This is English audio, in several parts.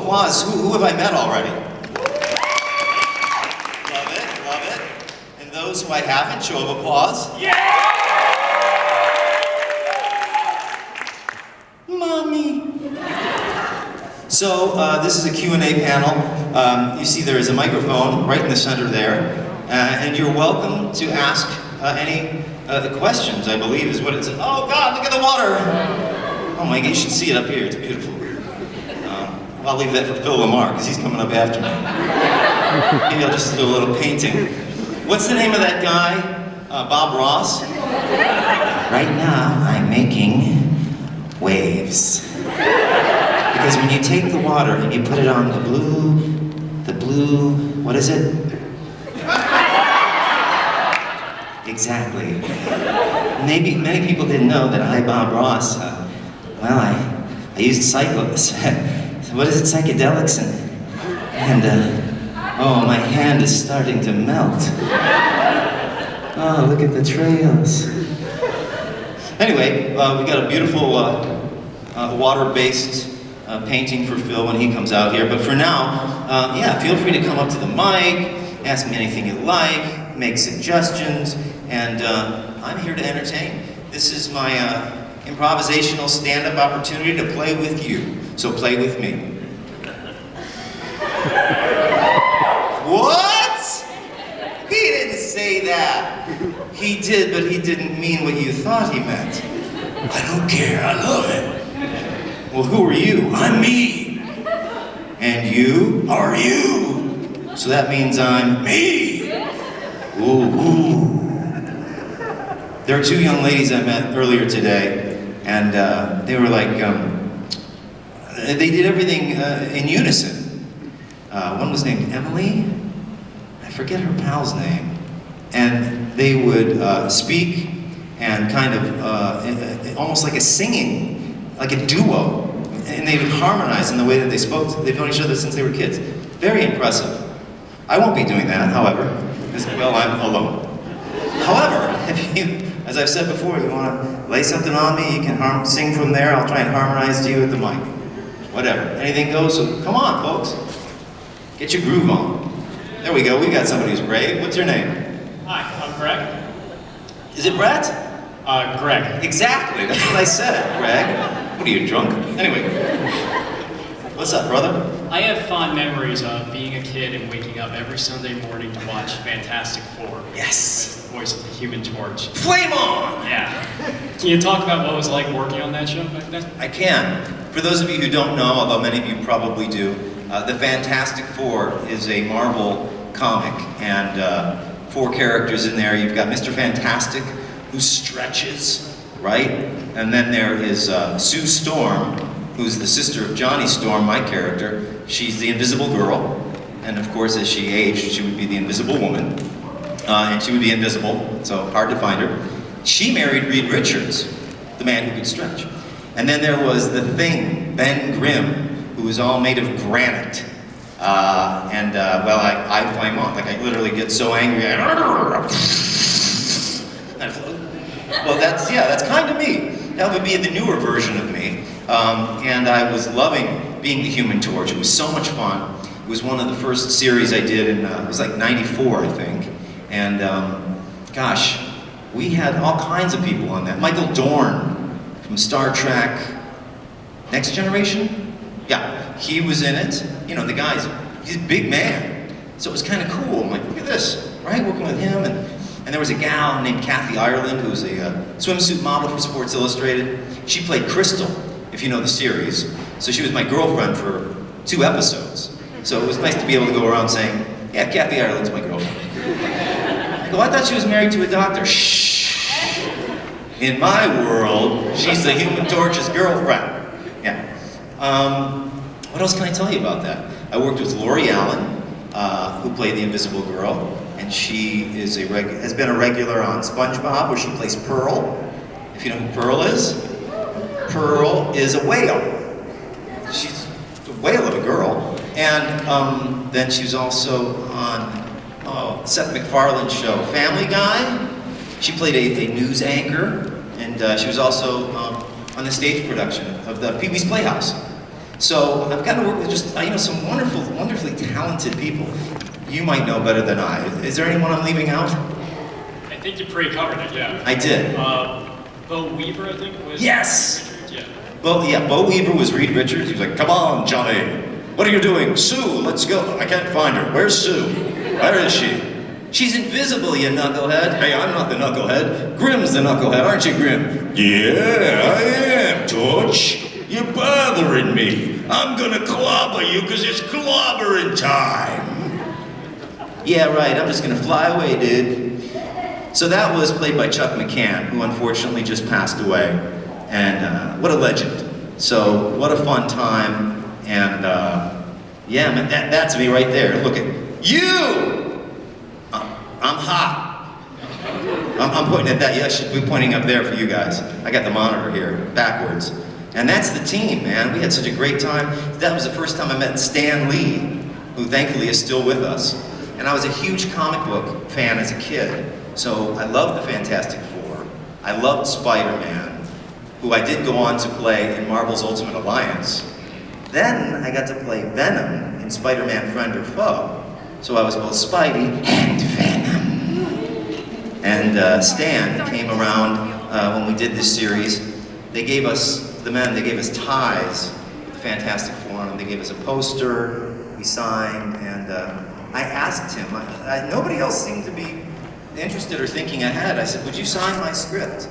of applause. Who have I met already? Love it, love it. And those who I haven't, show of applause. Yeah! Mommy. So this is a Q&A panel. You see there is a microphone right in the center there. And you're welcome to ask any questions, I believe is what it says. Oh God, look at the water! Oh my God, you should see it up here, it's beautiful. I'll leave that for Phil Lamar, because he's coming up after me. Maybe I'll just do a little painting. What's the name of that guy? Bob Ross? Right now, I'm making waves. Because when you take the water and you put it on the blue, what is it? Exactly. Maybe many people didn't know that I, Bob Ross, well, I used what is it, psychedelics, and oh, my hand is starting to melt. Oh, look at the trails. Anyway, we got a beautiful water-based painting for Phil when he comes out here, but for now, yeah, feel free to come up to the mic, ask me anything you like, make suggestions, and I'm here to entertain. This is my improvisational stand-up opportunity to play with you. So play with me. What? He didn't say that. He did, but he didn't mean what you thought he meant. I don't care, I love it. Well, who are you? I'm me. And you are you. So that means I'm me. Ooh. There are two young ladies I met earlier today, and they were like, they did everything in unison. One was named Emily, I forget her pal's name, and they would speak and kind of, almost like a singing, like a duo, and they would harmonize in the way that they spoke. They've known each other since they were kids. Very impressive. I won't be doing that, however, because, well, I'm alone. However, if you, as I've said before, you want to lay something on me, you can sing from there, I'll try and harmonize to you at the mic. Whatever, anything goes, so come on, folks. Get your groove on. There we go, we got somebody who's brave. What's your name? Hi, I'm Greg. Is it Brett? Greg. Exactly, that's what I said, Greg. What are you, drunk? Anyway. What's up, brother? I have fond memories of being a kid and waking up every Sunday morning to watch Fantastic Four. Yes. As the voice of the Human Torch. Flame on! Yeah. Can you talk about what it was like working on that show back then? I can. For those of you who don't know, although many of you probably do, the Fantastic Four is a Marvel comic, and 4 characters in there. You've got Mr. Fantastic, who stretches, right? And then there is Sue Storm, who's the sister of Johnny Storm, my character. She's the Invisible Girl, and of course, as she aged, she would be the Invisible Woman, and she would be invisible, so hard to find her. She married Reed Richards, the man who could stretch. And then there was the Thing, Ben Grimm, who was all made of granite. Well, I flame on. Like, I literally get so angry, well, that's kind of me. That would be the newer version of me. And I was loving being the Human Torch. It was so much fun. It was one of the first series I did in, it was like '94, I think. And gosh, we had all kinds of people on that. Michael Dorn from Star Trek Next Generation? Yeah, he was in it. You know, the guy's, he's a big man. So it was kind of cool. I'm like, look at this, right? Working with him. And there was a gal named Kathy Ireland, who was a swimsuit model for Sports Illustrated. She played Crystal, if you know the series. So she was my girlfriend for 2 episodes. So it was nice to be able to go around saying, yeah, Kathy Ireland's my girlfriend. I go, I thought she was married to a doctor. Shh. In my world, she's the Human Torch's girlfriend. Yeah. What else can I tell you about that? I worked with Lori Allen, who played the Invisible Girl, and she is has been a regular on SpongeBob, where she plays Pearl. If you know who Pearl is a whale. She's a whale of a girl. And then she was also on Seth MacFarlane's show, Family Guy. She played a news anchor, and she was also on the stage production of the Pee-wee's Playhouse. So I've got to work with just some wonderfully talented people. You might know better than I. Is there anyone I'm leaving out? I think you pre-covered it, yeah. I did. Bo Weaver, I think, was Yes! Richards, yeah. Bo Weaver was Reed Richards. He was like, "Come on, Johnny. What are you doing? Sue, let's go." I can't find her. Where's Sue? Where is she? "She's invisible, you knucklehead." "Hey, I'm not the knucklehead. Grim's the knucklehead, aren't you, Grim?" "Yeah, I am, Torch. You're bothering me. I'm gonna clobber you because it's clobbering time." "Yeah, right, I'm just gonna fly away, dude." So that was played by Chuck McCann, who unfortunately just passed away. And what a legend. So what a fun time. And yeah, man, that's me right there. Look at you! I'm hot. I'm pointing at that. Yeah, I should be pointing up there for you guys. I got the monitor here, backwards. And that's the team, man. We had such a great time. That was the first time I met Stan Lee, who thankfully is still with us. And I was a huge comic book fan as a kid. So I loved the Fantastic Four. I loved Spider-Man, who I did go on to play in Marvel's Ultimate Alliance. Then I got to play Venom in Spider-Man Friend or Foe. So I was both Spidey and Venom. And Stan came around when we did this series. They gave us, they gave us ties with the Fantastic Four on them. They gave us a poster, we signed, and I asked him, nobody else seemed to be interested or thinking ahead. I said, "Would you sign my script?"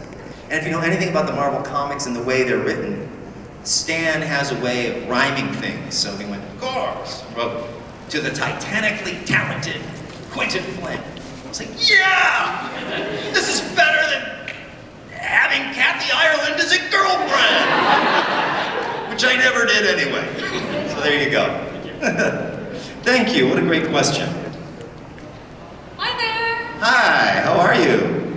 And if you know anything about the Marvel comics and the way they're written, Stan has a way of rhyming things. So he went, "Of course," wrote, "to the titanically talented Quinton Flynn." I was like, "Yeah! This is better than having Kathy Ireland as a girlfriend!" Which I never did anyway. So there you go. Thank you, what a great question. Hi there! Hi, how are you?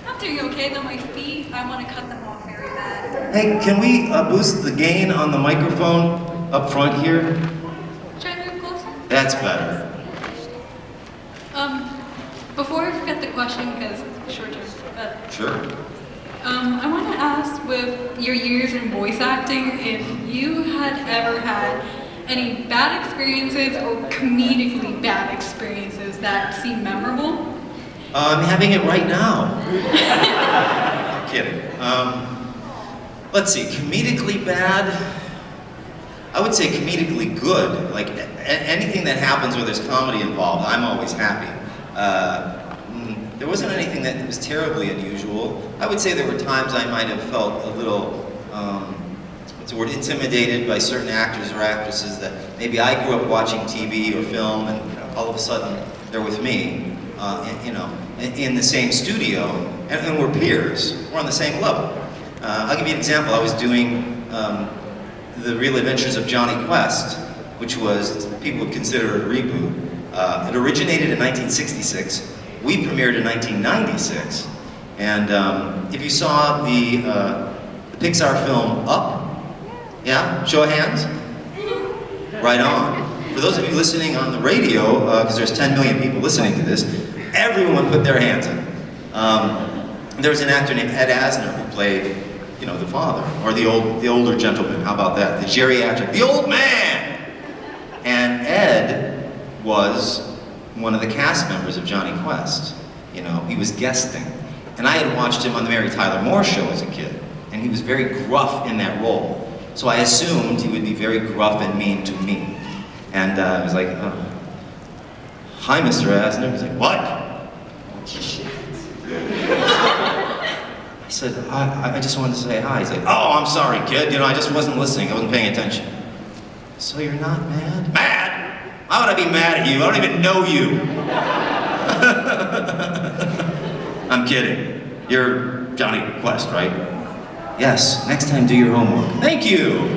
I'm doing okay, though my feet, I want to cut them off very bad. Hey, can we boost the gain on the microphone up front here? Should I move closer? That's better. Before I forget the question, because it's short term, but Sure. I want to ask, with your years in voice acting, if you had ever had any bad experiences or comedically bad experiences that seem memorable? I'm having it right now. I'm kidding. Let's see, comedically bad? I would say comedically good. Like, anything that happens where there's comedy involved, I'm always happy. There wasn't anything that was terribly unusual. I would say there were times I might have felt a little, what's the word, intimidated by certain actors or actresses that maybe I grew up watching TV or film, and all of a sudden they're with me, in the same studio, and we're peers. We're on the same level. I'll give you an example. I was doing The Real Adventures of Johnny Quest, which was, people would consider it a reboot. It originated in 1966. We premiered in 1996. And if you saw the Pixar film Up, yeah? Show of hands? Right on. For those of you listening on the radio, because there's 10 million people listening to this, everyone put their hands up. There was an actor named Ed Asner who played, the father, or the older gentleman. How about that? The geriatric, the old man. And Ed was one of the cast members of Johnny Quest. He was guesting, and I had watched him on the Mary Tyler Moore Show as a kid, and he was very gruff in that role. So I assumed he would be very gruff and mean to me. And I was like, oh. "Hi, Mr. Asner." He's like, "What?" I said, I just wanted to say hi. He's like, "Oh, I'm sorry, kid. I just wasn't listening. I wasn't paying attention." "So you're not mad?" "Mad? Why would I be mad at you? I don't even know you." I'm kidding. You're Johnny Quest, right? "Yes. Next time, do your homework." "Thank you."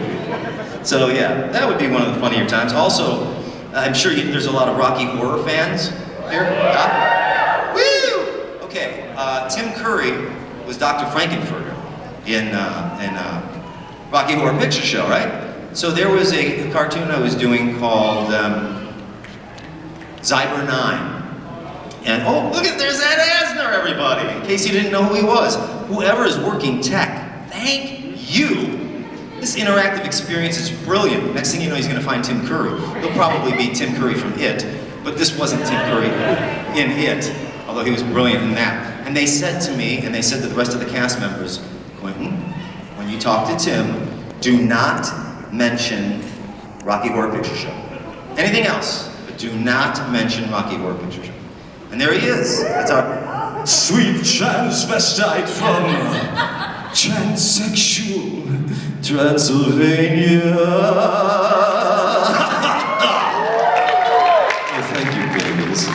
So yeah, that would be one of the funnier times. Also, I'm sure there's a lot of Rocky Horror fans here. Woo! Okay, Tim Curry was Dr. Frankenfurter in Rocky Horror Picture Show, right? So there was a cartoon I was doing called Zyber 9. And oh, look at, there's Ed Asner, everybody, in case you didn't know who he was. Whoever is working tech, thank you. This interactive experience is brilliant. Next thing you know, he's going to find Tim Curry. He'll probably be Tim Curry from It, but this wasn't Tim Curry in It, although he was brilliant in that. And they said to me, and they said to the rest of the cast members, Quinton, when you talk to Tim, do not mention Rocky Horror Picture Show. Anything else, but do not mention Rocky Horror Picture Show. And there he is. That's our sweet transvestite from transsexual Transylvania. Oh, thank you, babies.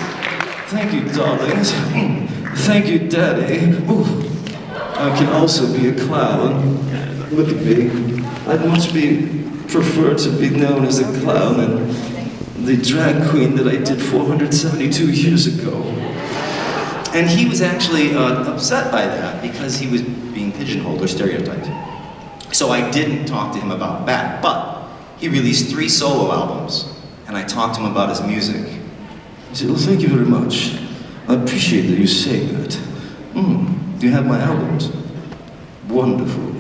Thank you, darlings. Thank you, Daddy. Ooh. I can also be a clown. Look at me. I'd much prefer to be known as a clown than the drag queen that I did 472 years ago. And he was actually upset by that because he was being pigeonholed or stereotyped. So I didn't talk to him about that, but he released 3 solo albums, and I talked to him about his music. He said, well, thank you very much. I appreciate that you say that. Do you have my albums? Wonderful.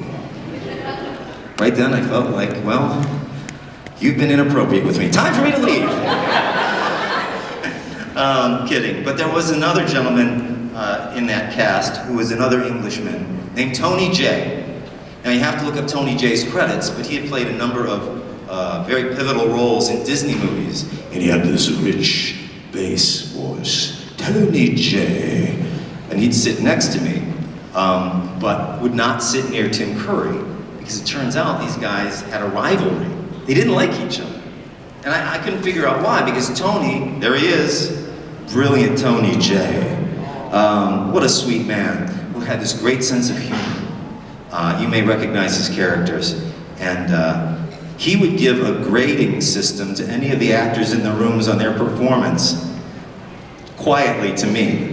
Right then I felt like, well, you've been inappropriate with me. Time for me to leave. Kidding. But there was another gentleman in that cast who was another Englishman named Tony J. Now you have to look up Tony J's credits, but he had played a number of very pivotal roles in Disney movies. And he had this rich bass voice, Tony J. And he'd sit next to me, but would not sit near Tim Curry, because it turns out these guys had a rivalry. They didn't like each other. And I couldn't figure out why, because Tony, there he is, brilliant Tony J. What a sweet man who had this great sense of humor. You may recognize his characters. And he would give a grading system to any of the actors in the rooms on their performance, quietly to me.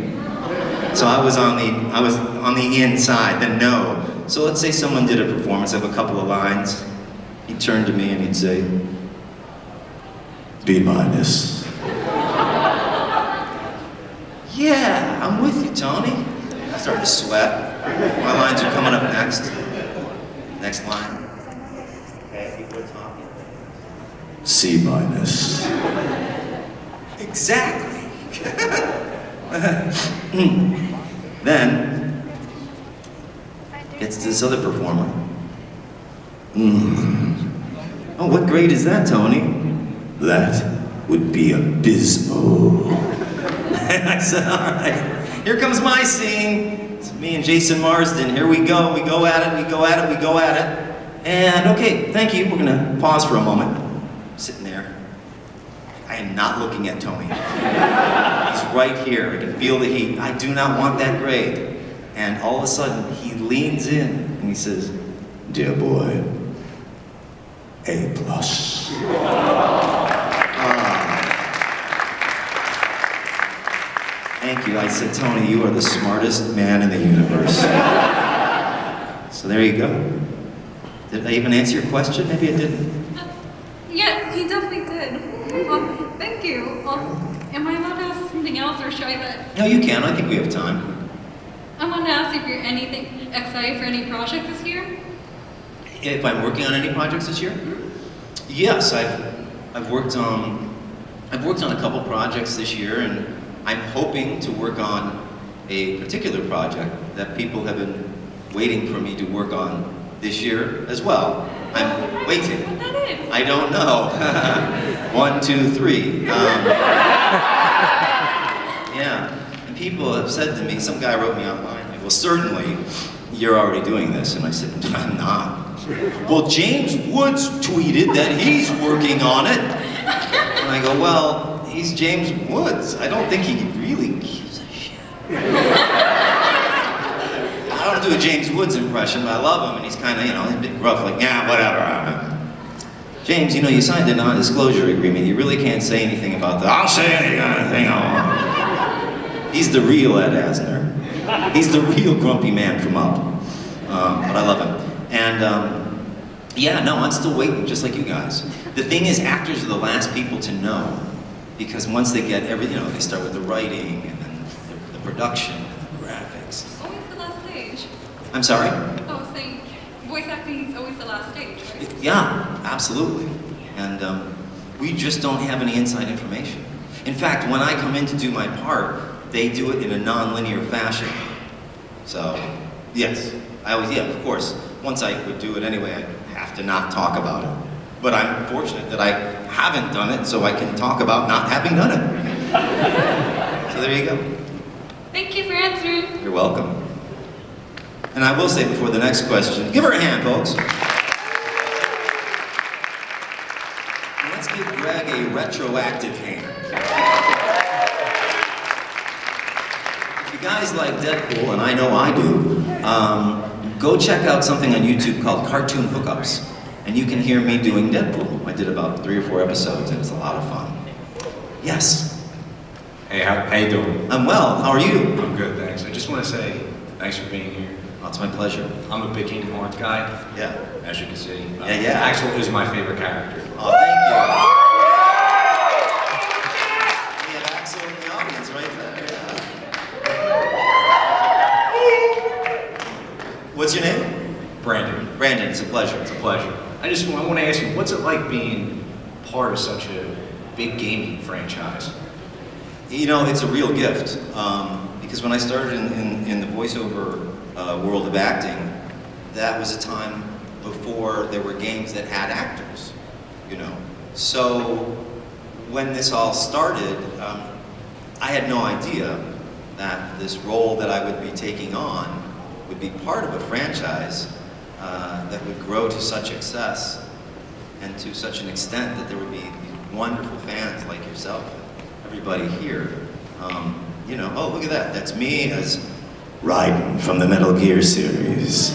So I was on the inside, the no. So let's say someone did a performance of a couple of lines. He'd turn to me and he'd say, B-. Yeah, I'm with you, Tony. I started to sweat. My lines are coming up next. Next line. Okay, people are talking. C-. Exactly. Then, gets to this other performer. Oh, what grade is that, Tony? That would be abysmal. And I said, all right, here comes my scene. It's me and Jason Marsden. Here we go at it, we go at it, we go at it. And okay, thank you. We're gonna pause for a moment. I'm sitting there. I am not looking at Tony. He's right here. I can feel the heat. I do not want that grade. And all of a sudden, he leans in and he says, dear boy, A+. Thank you. I said, Tony, you are the smartest man in the universe. So there you go. Did I even answer your question? Maybe I didn't. Yeah, you definitely did. Thank you. Am I allowed to ask something else, or should I let... No, you can. I think we have time. I want to ask if you're excited for any project this year? If I'm working on any projects this year? Yes, I've worked on a couple projects this year, and I'm hoping to work on a particular project that people have been waiting for me to work on this year as well. I'm waiting. What that is? I don't know. 1, 2, 3. Yeah. And people have said to me, some guy wrote me online, like, well, certainly you're already doing this. And I said, I'm not. Well, James Woods tweeted that he's working on it. And I go, well, he's James Woods. I don't think he really gives a shit. I don't do a James Woods impression, but I love him, and he's kind of, you know, he's a bit gruff, like, yeah, whatever. James, you know, you signed a non-disclosure agreement. You really can't say anything about that. I'll say anything I want. He's the real Ed Asner. He's the real grumpy man from Up. But I love him. And, yeah, no, I'm still waiting, just like you guys. The thing is, actors are the last people to know, because once they get everything, you know, they start with the writing, and then the production, and the graphics. It's always the last stage. I'm sorry? I was saying, voice acting is always the last stage, right? Yeah, absolutely. And we just don't have any inside information. In fact, when I come in to do my part, they do it in a non-linear fashion. So, yes, I always, yeah, of course, once I would do it anyway, I'd have to not talk about it. But I'm fortunate that I haven't done it, so I can talk about not having done it. So there you go. Thank you for answering. You're welcome. And I will say before the next question, give her a hand, folks. Let's give Greg a retroactive hand. If you guys like Deadpool, and I know I do, go check out something on YouTube called Cartoon Hookups, and you can hear me doing Deadpool. I did about 3 or 4 episodes, and it was a lot of fun. Yes? Hey, how you doing? I'm well. How are you? I'm good, thanks. I just want to say thanks for being here. Oh, it's my pleasure. I'm a big Kingdom Hearts guy, Yeah. as you can see. Yeah. Axel is my favorite character. Oh, thank you. We have Axel in the audience right there. What's your name? Brandon. Brandon, it's a pleasure. It's a pleasure. I want to ask you, what's it like being part of such a big gaming franchise? You know, it's a real gift. Because when I started in the voiceover world of acting, that was a time before there were games that had actors, you know. So when this all started, I had no idea that this role that I would be taking on would be part of a franchise that would grow to such success and to such an extent that there would be these wonderful fans like yourself, everybody here. You know, oh, look at that. That's me as Raiden from the Metal Gear series.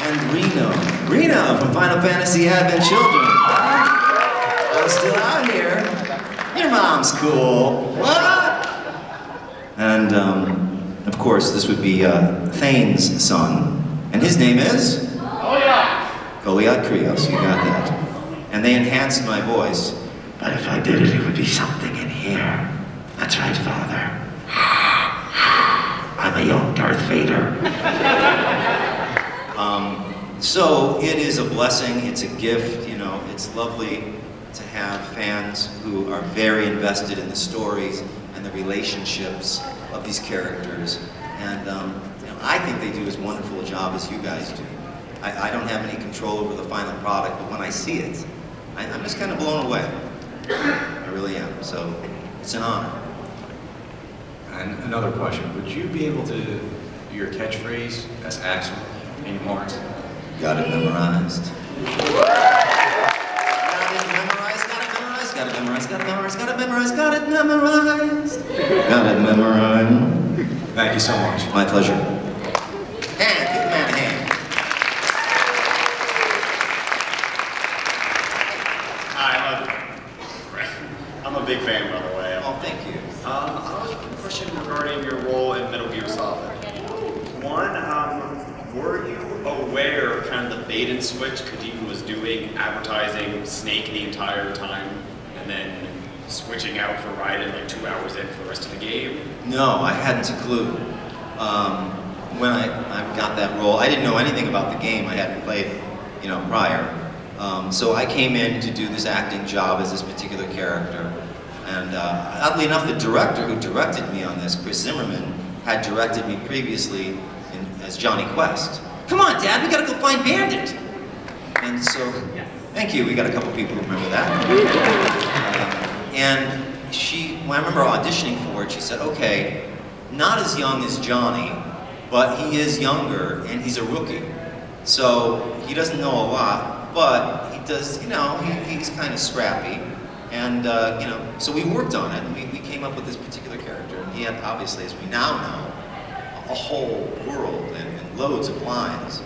And Reno from Final Fantasy Advent Children. I'm still out here. Your mom's cool. What? And, of course, this would be Thane's son. And his name is? Goliath Krios, you got that. And they enhanced my voice. But if I did it, it would be something in here. That's right, Father. I'm a young Darth Vader. So it is a blessing, it's a gift, you know, it's lovely to have fans who are very invested in the stories and the relationships of these characters. And you know, I think they do as wonderful a job as you guys do. I don't have any control over the final product, but when I see it, I'm just kind of blown away. I really am, so it's an honor. And another question, would you be able to do your catchphrase as Axel in Hearts? Got it memorized. Got it memorized, got it memorized, got it memorized, got it memorized, got it memorized, got it memorized. Got it memorized. Thank you so much. My pleasure. Hand, give the man a hand. Hi, I'm a big fan, by the way. Oh, thank you. I have a question regarding your role in Metal Gear Solid. One, were you aware of kind of the bait and switch Kojima was doing, advertising Snake the entire time, and then switching out for Raiden like 2 hours in for the rest of the game? No, I hadn't a clue. When I got that role, I didn't know anything about the game. I hadn't played, you know, prior. So I came in to do this acting job as this particular character. And oddly enough, the director who directed me on this, Chris Zimmerman, had directed me previously as Johnny Quest. Come on, Dad, we gotta go find Bandit! And so, thank you, we got a couple people who remember that. And when I remember auditioning for it, she said, okay, not as young as Johnny, but he is younger and he's a rookie. So he doesn't know a lot, but he does, you know, he's kind of scrappy. And, you know, so we worked on it, and we came up with this particular character. And he had, obviously, as we now know, a whole world and loads of lines.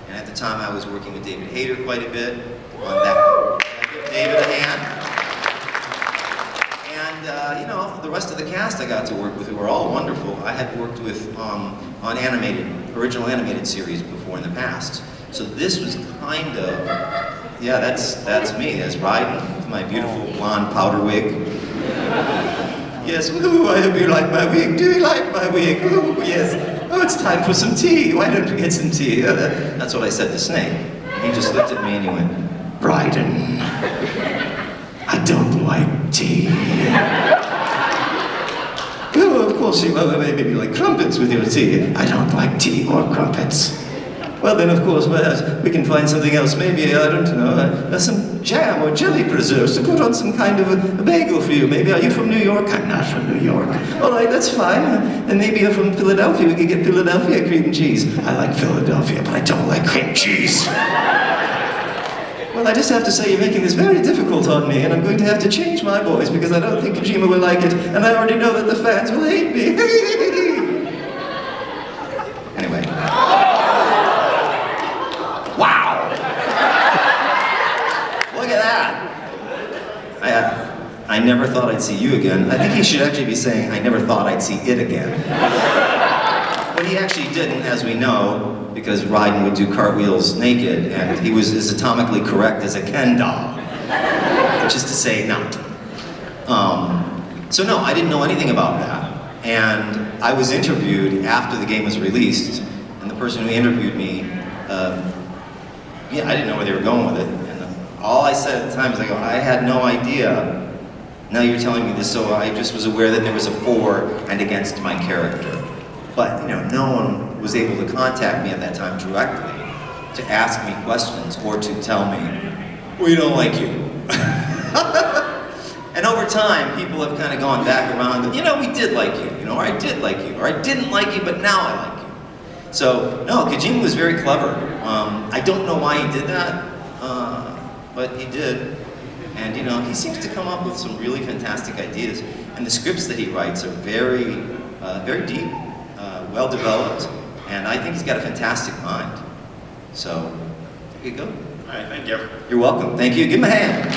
And at the time, I was working with David Hayter quite a bit on that. Give David a hand. And, you know, the rest of the cast I got to work with, who were all wonderful. I had worked with on original animated series before in the past. So this was kind of, yeah, that's me. That's Raiden with my beautiful blonde powder wig. Yes, ooh, I hope you like my wig. Do you like my wig? Ooh, yes. Oh, it's time for some tea. Why don't we get some tea? That's what I said to Snake. He just looked at me and he went, Bryden, I don't like tea. Oh, of course, maybe you like crumpets with your tea. I don't like tea or crumpets. Well, then, of course, we can find something else. Maybe, I don't know, some jam or jelly preserves to put on some kind of a bagel for you. Maybe, are you from New York? I'm not from New York. All right, that's fine. And maybe you're from Philadelphia. We could get Philadelphia cream cheese. I like Philadelphia, but I don't like cream cheese. Well, I just have to say you're making this very difficult on me, and I'm going to have to change my voice because I don't think Kojima will like it, and I already know that the fans will hate me. Anyway. Wow! Look at that! I never thought I'd see you again. I think he should actually be saying, I never thought I'd see it again. But he actually didn't, as we know, because Raiden would do cartwheels naked, and he was as atomically correct as a Ken doll. Which is to say, no. So no, I didn't know anything about that. And I was interviewed after the game was released, and the person who interviewed me, yeah, I didn't know where they were going with it. And all I said at the time was, I go, I had no idea. Now you're telling me this, so I just was aware that there was a for and against my character. But, you know, no one was able to contact me at that time directly to ask me questions or to tell me, we don't like you. And over time, people have kind of gone back around, you know, we did like you know, or I did like you, or I didn't like you, but now I like you. So, no, Kojima was very clever. I don't know why he did that, but he did. And, you know, he seems to come up with some really fantastic ideas. And the scripts that he writes are very, very deep, well developed, and I think he's got a fantastic mind. So, there you go. All right, thank you. You're welcome. Thank you. Give him a hand.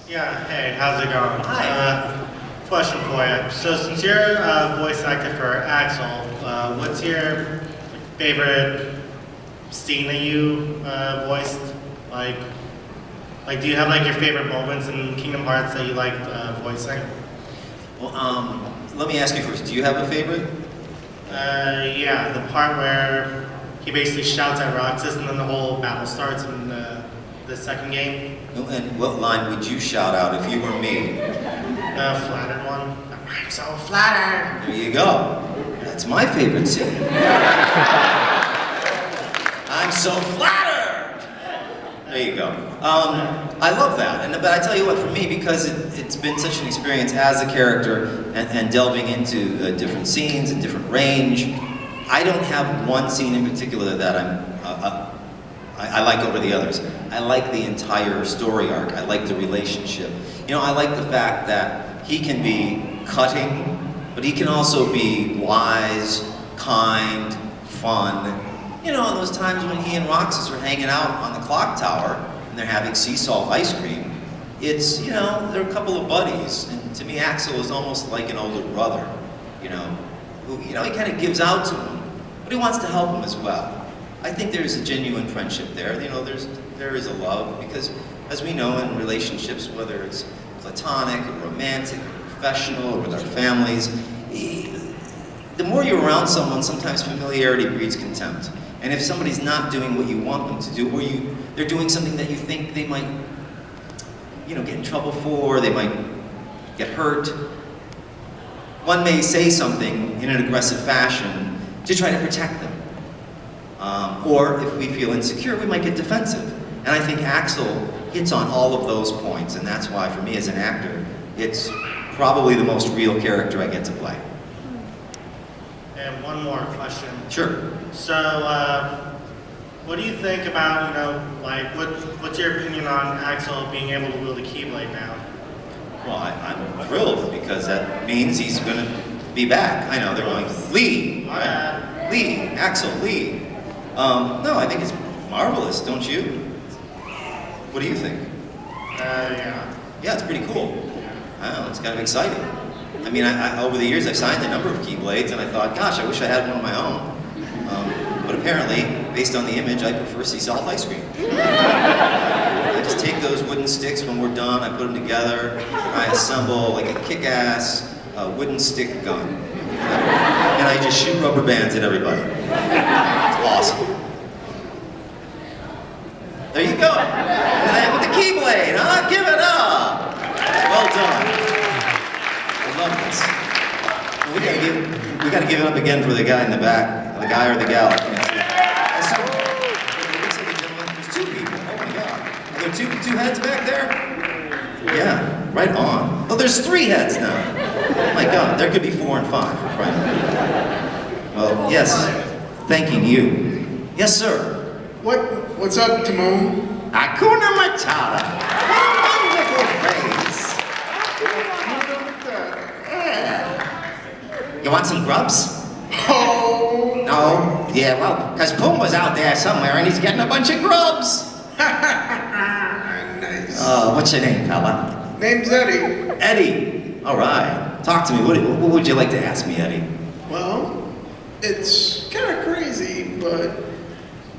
Yeah, hey, how's it going? Hi. Question for you. So since you're voice actor for Axel, what's your favorite scene that you voiced? Like, do you have like your favorite moments in Kingdom Hearts that you liked voicing? Well, let me ask you first, do you have a favorite? Yeah, the part where he basically shouts at Roxas and then the whole battle starts in the second game. And what line would you shout out if you were me? The flattered one. I'm so flattered! There you go. That's my favorite scene. I'm so flattered! There you go. I love that, but I tell you what, for me, because it's been such an experience as a character and delving into different scenes and different range, I don't have one scene in particular that I like over the others. I like the entire story arc. I like the relationship. You know, I like the fact that he can be cutting, but he can also be wise, kind, fun. You know, those times when he and Roxas are hanging out on the clock tower and they're having sea salt ice cream, it's, you know, they're a couple of buddies. And to me, Axel is almost like an older brother, you know, who, you know, he kind of gives out to him, but he wants to help him as well. I think there's a genuine friendship there. You know, there is a love, because as we know in relationships, whether it's platonic or romantic or professional or with our families, the more you're around someone, sometimes familiarity breeds contempt. And if somebody's not doing what you want them to do, or they're doing something that you think they might, you know, get in trouble for, they might get hurt, one may say something in an aggressive fashion to try to protect them. Or if we feel insecure, we might get defensive. And I think Axel hits on all of those points, and that's why, for me as an actor, it's probably the most real character I get to play. And one more question. Sure. So, what do you think about, you know, like, what's your opinion on Axel being able to wield a Keyblade now? Well, I'm thrilled, because that means he's going to be back. I know, they're going, Lee! Right? Lee, Axel, Lee. No, I think it's marvelous, don't you? What do you think? Yeah. Yeah, it's pretty cool. I don't know, it's kind of exciting. I mean, over the years I've signed a number of Keyblades, and I thought, gosh, I wish I had one of my own. But apparently, based on the image, I prefer sea salt ice cream. I just take those wooden sticks when we're done, I put them together, I assemble like a kick-ass wooden stick gun. And I just shoot rubber bands at everybody. It's awesome. There you go. With the keyblade, huh? Give it up. Well done. I love this. We gotta give it up again for the guy in the back, the guy or the gal. I can't see. There's two people. Oh my God. Are there two heads back there? Yeah, right on. Oh, there's 3 heads now. Oh my God, there could be 4 and 5. Right. Well, yes. Thanking you. Yes, sir. What's up, Timon? Hakuna Matata. What a wonderful phrase. You want some grubs? Oh! No? Yeah, well, because Pumbaa's out there somewhere and he's getting a bunch of grubs. Nice. What's your name, fella? Name's Eddie. Eddie. All right. Talk to me. What would you like to ask me, Eddie? Well, it's kind of crazy, but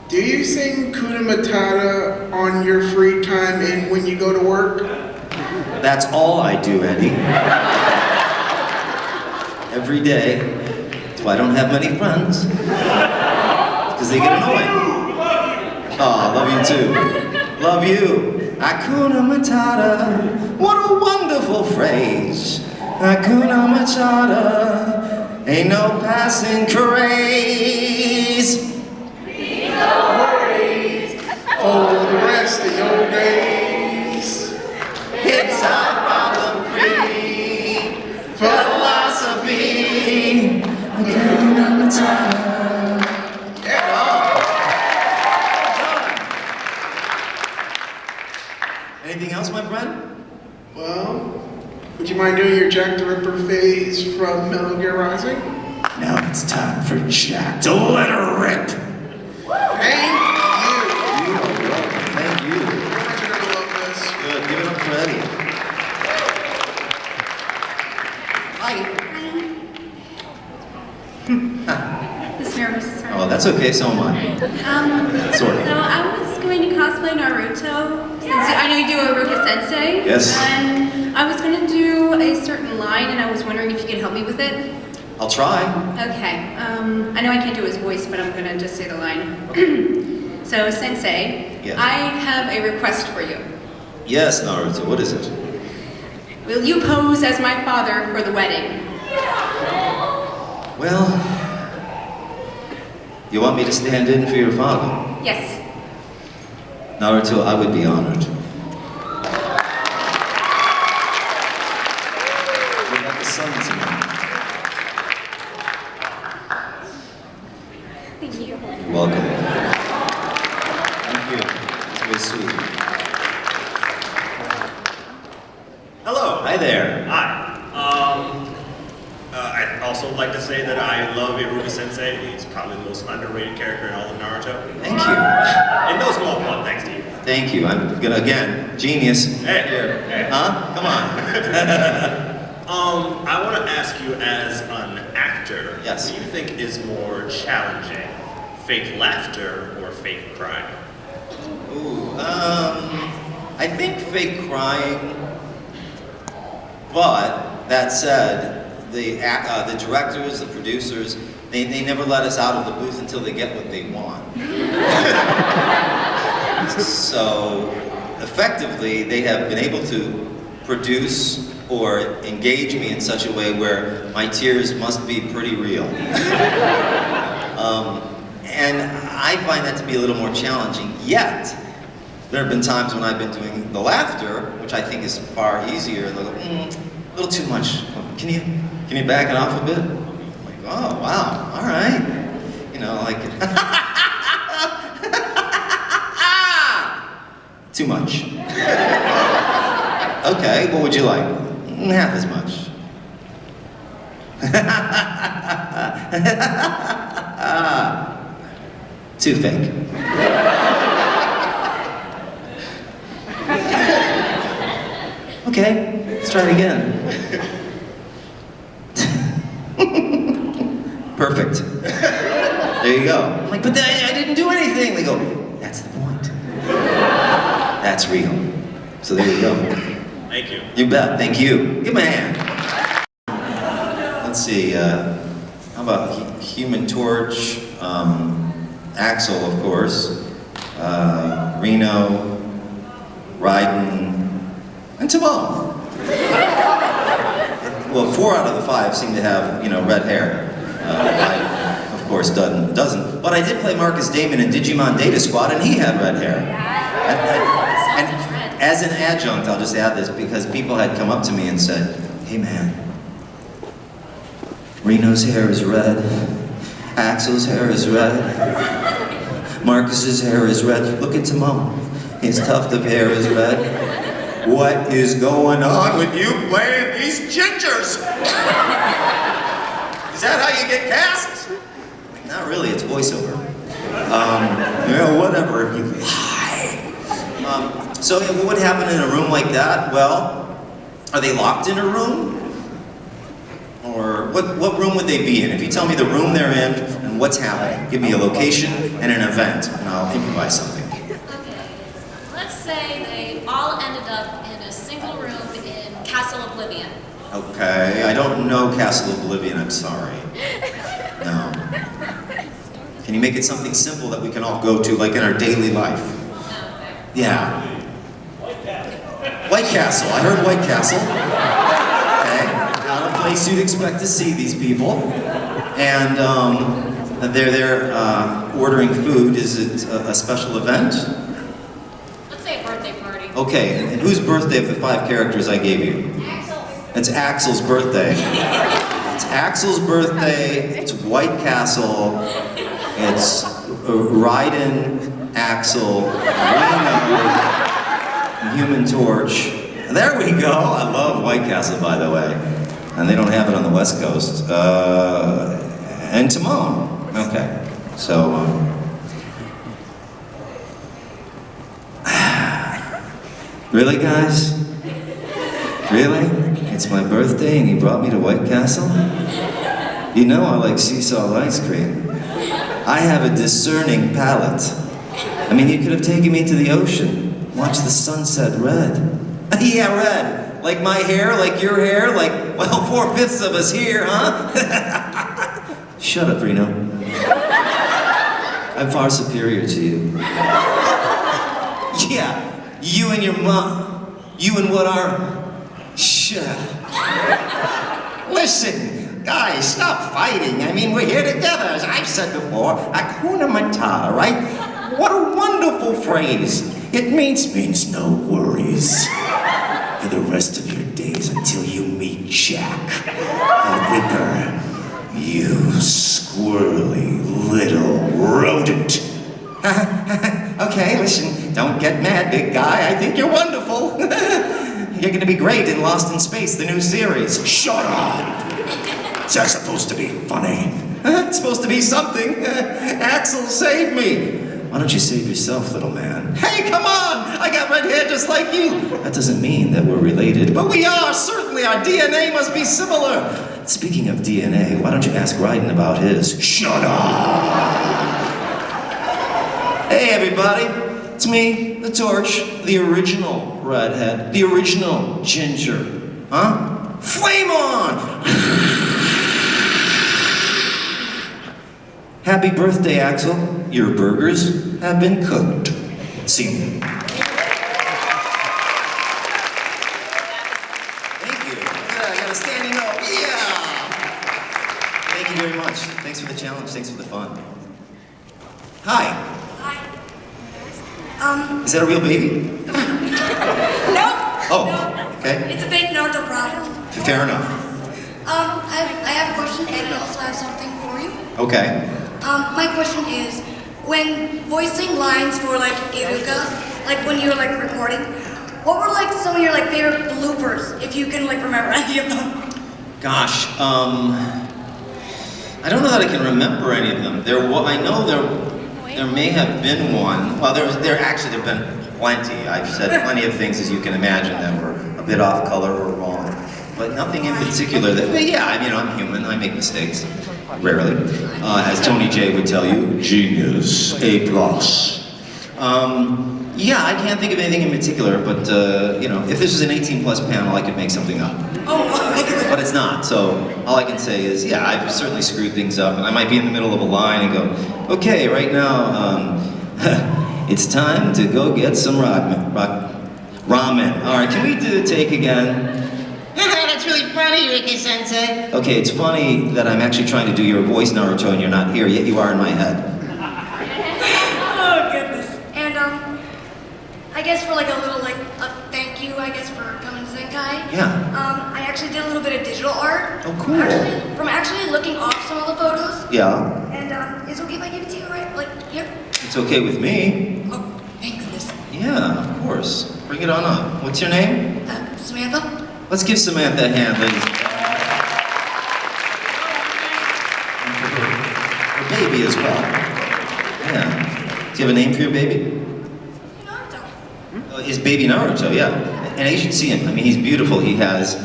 do you sing Hakuna Matata on your free time and when you go to work? That's all I do, Eddie. Every day. That's why I don't have many friends. Because they get annoyed. Oh, love you too. Love you. Hakuna Matata. What a wonderful phrase. Hakuna Matata. Ain't no passing craze. No worries for the rest of your days. It's our problem-free philosophy. Hakuna Matata. Anything else, my friend? Well, would you mind doing your Jack the Ripper phase from Metal Gear Rising? Now it's time for Jack to let her rip. Thank you. You are welcome. Thank you. I'm gonna love this. Good. Give it up for Eddie. Hi. Just nervous, sorry. Oh, that's okay. So am I. Sort of. So I was going to cosplay Naruto, since I know you do Aruka Sensei. Yes. And I was going to do a certain line, and I was wondering if you could help me with it. I'll try. Okay. I know I can't do his voice, but I'm going to just say the line. So, Sensei, Yes. I have a request for you. Yes, Naruto. What is it? Will you pose as my father for the wedding? Well, you want me to stand in for your father? Yes. Naruto, I would be honored. You're like a son to me. Thank you. You're welcome. Thank you. It's very sweet. Hello. Hi there. Hi. I'd also like to say that I love Iruka Sensei. He's probably the most underrated character in all of Naruto. Thank you. And no small plot, thanks to you. Thank you. I'm gonna, again, genius. Hey. Huh? Come on. I want to ask you as an actor, Yes. what do you think is more challenging? Fake laughter or fake crying? Ooh, I think fake crying, but that said, the directors, the producers, they never let us out of the booth until they get what they want. So, effectively, they have been able to produce or engage me in such a way where my tears must be pretty real. And I find that to be a little more challenging, yet there have been times when I've been doing the laughter, which I think is far easier, a little too much. Can you back it off a bit? I'm like, oh, wow, all right. You know, like, too much. Okay, what would you like? Half as much. Too fake. Okay, let's try it again. Perfect. There you go. I'm like, but I didn't do anything. They go, that's the point. That's real. So there you go. Thank you. You bet. Thank you. Give me a hand. Let's see. How about Human Torch? Axel, of course. Reno, Ryden, and Timon. Well, 4 out of the 5 seem to have, you know, red hair. I, of course, doesn't. But I did play Marcus Damon in Digimon Data Squad, and he had red hair. And as an adjunct, I'll just add this, because people had come up to me and said, "Hey man, Reno's hair is red, Axel's hair is red, Marcus's hair is red. Look at Timon, his tuft of hair is red. What is going on with you playing these gingers? Is that how you get cast?" Not really, it's voiceover. Yeah, whatever. You lie. So what would happen in a room like that? Well, are they locked in a room? Or what room would they be in? If you tell me the room they're in and what's happening, give me a location and an event, and I'll improvise something. Okay, let's say they all ended up in a single room in Castle Oblivion. Okay, I don't know Castle Oblivion, I'm sorry. No. Can you make it something simple that we can all go to, like in our daily life? Yeah. White Castle, I heard White Castle. Okay, not a place you'd expect to see these people. And they're there ordering food. Is it a special event? Let's say a birthday party. Okay, and whose birthday of the 5 characters I gave you? Axel. It's Axel's birthday. It's Axel's birthday, it's White Castle, it's Ryden, Axel, Reno, Human Torch. There we go. I love White Castle, by the way. And they don't have it on the West Coast. And Timon. Okay. So, really, guys? Really? It's my birthday and you brought me to White Castle? You know I like sea salt ice cream. I have a discerning palate. I mean, you could have taken me to the ocean. Watch the sunset red. Yeah, red. Like my hair, like your hair, like, well, 4/5 of us here, huh? Shut up, Reno. I'm far superior to you. Yeah, you and your mom. You and what are... Shut. Listen, guys, stop fighting. I mean, we're here together, as I've said before. Hakuna Matata, right? What a wonderful phrase. It means no worries for the rest of your days until you meet Jack, the Ripper. You squirrely little rodent. Okay, listen, don't get mad, big guy. I think you're wonderful. You're gonna be great in Lost in Space, the new series. Shut up! Is that supposed to be funny? It's supposed to be something. Axel, save me. Why don't you save yourself, little man? Hey, come on! I got red hair just like you! That doesn't mean that we're related, but we are! Certainly, our DNA must be similar! Speaking of DNA, why don't you ask Ryden about his? Shut up! Hey, everybody. It's me, the Torch, the original redhead, the original ginger. Huh? Flame on! Happy birthday, Axel. Your burgers have been cooked. See you. Thank you. Yeah, I got a standing O. Yeah! Thank you very much. Thanks for the challenge. Thanks for the fun. Hi. Hi. Is that a real baby? No. Oh, No. okay. It's a fake, no problem. Fair enough. I have a question and I also have something for you. Okay. My question is, when voicing lines for like Iruka, like when you were like recording, what were like some of your like favorite bloopers, if you can like remember any of them? Gosh, I don't know that I can remember any of them. I know there may have been one. Well, there actually have been plenty. I've said plenty of things, as you can imagine, that were a bit off color or wrong, but nothing in particular that. But yeah, I mean, I'm human. I make mistakes. Rarely. As Tony J would tell you, genius, A+. Yeah, I can't think of anything in particular, but you know, if this was an 18+ panel, I could make something up. Oh my goodness. But it's not, so all I can say is, yeah, I've certainly screwed things up, and I might be in the middle of a line and go, okay, right now, it's time to go get some ramen. All right, can we do the take again? That's really funny, Ricky-sensei. Okay, it's funny that I'm actually trying to do your voice, Naruto, and you're not here, yet you are in my head. Oh goodness. And I guess for like a little like a thank you, I guess, for coming to Zenkai. Yeah. I actually did a little bit of digital art. Oh, cool. From actually looking off some of the photos. Yeah. And it's okay if I give it to you, right? Like here. It's okay with me. Oh, thank goodness. Yeah, of course. Bring it on up. What's your name? Samantha. Let's give Samantha a hand, ladies. Her baby as well. Yeah. Do you have a name for your baby? Naruto. His baby Naruto, yeah. And you should see him. I mean, he's beautiful. He has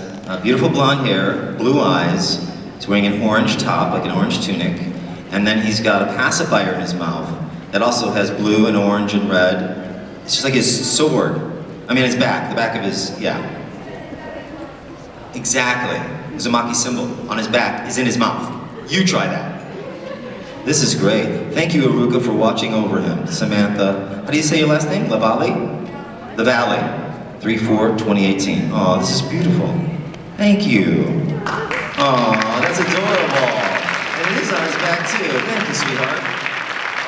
beautiful blonde hair, blue eyes. He's wearing an orange top, like an orange tunic. And then he's got a pacifier in his mouth that also has blue and orange and red. It's just like his sword. I mean, his back, the back of his, yeah. Exactly. The Uzumaki symbol on his back is in his mouth. You try that. This is great. Thank you, Aruka, for watching over him. Samantha, how do you say your last name? Lavalley? The Valley. 3/4/2018. Oh, this is beautiful. Thank you. Oh, that's adorable. And it is on his back, too. Thank you, sweetheart.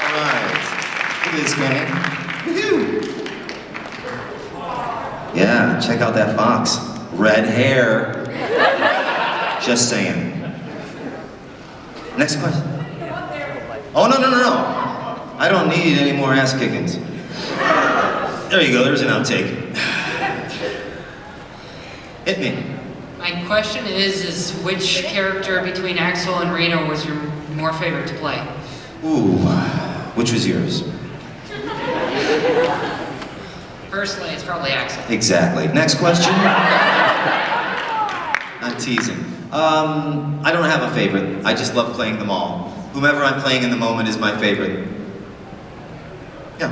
All right. Look at this man. Woohoo! Yeah, check out that fox. Red hair. Just saying. Next question. Oh, no. I don't need any more ass kickings. There you go, there's an outtake. Hit me. My question is which character between Axel and Reno was your more favorite to play? Ooh, which was yours? Personally, it's probably Axel. Exactly. Next question. I'm teasing. I don't have a favorite. I just love playing them all. Whomever I'm playing in the moment is my favorite. Yeah.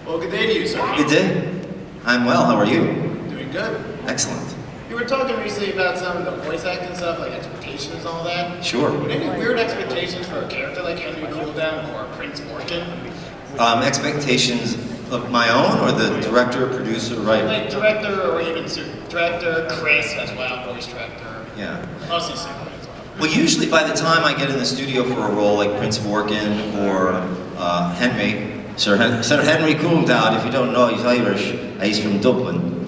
Well, good day to you, sir. Good day. I'm well. How are you? Doing good. Excellent. You were talking recently about some of the voice acting stuff, like expectations and all that. Sure. Any weird expectations for a character like Henry Cooldown or Prince Morgan? Expectations of my own, or the director, producer, writer? Like director, or even director, Chris as well, voice director. Yeah. Mostly super as well. Well, usually by the time I get in the studio for a role like Prince Vorkin or Henry, Sir Henry Cooldown, if you don't know, he's Irish, he's from Dublin.